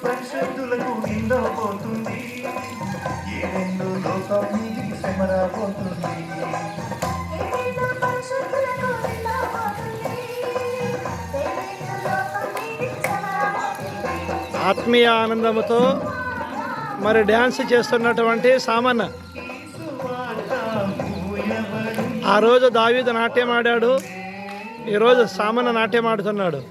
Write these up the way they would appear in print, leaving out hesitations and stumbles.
పరిశుద్ధులకు నిందో పోతుంది, ఏడెందు లోకం మీదికి సమరబోతుంది. ఆత్మీయ ఆనందముతో మరి డ్యాన్స్ చేస్తున్నటువంటి సామన్న ఆ రోజు దావీదు నాట్యం ఆడాడు, ఈరోజు సామన్న నాట్యం ఆడుతున్నాడు.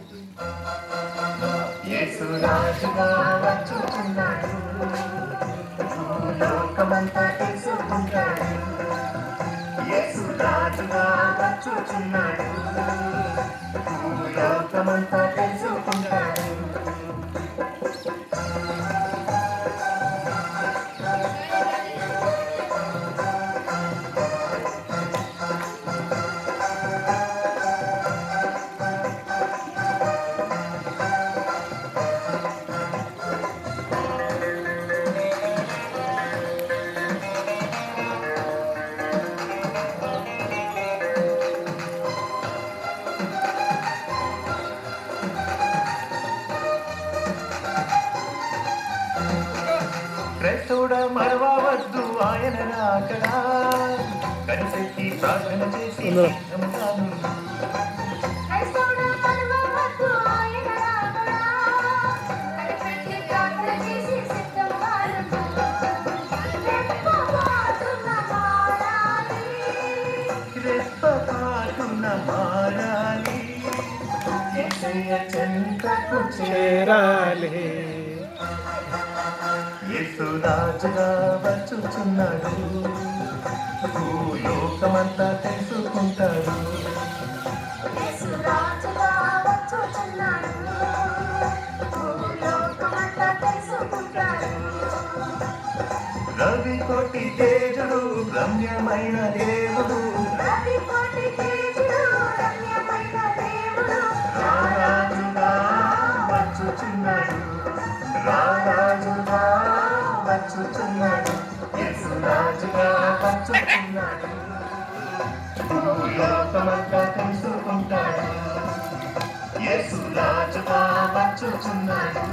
క్రైస్తవుడ మరవవద్దు ఆయన రాకడా, కనిపెట్టి ప్రార్థన చేసి మారాలి, చెంతకు చేరాలి. యేసు రాజుగా వచ్చుచున్నాడు, భూలోకమంతా తెలుసుకుంటాడు. రవి కోటి తేజుడు రమ్యమైన దేవుడు, రారాజుగా వచ్చుచున్నాడు, రారాజుగా వచ్చుచున్నాడు, యేసు రాజుగా వచ్చుచున్నాడు. భూలోకమంతా తెలుసుకుంటాడు, యేసు రాజుగా వచ్చుచున్నాడు.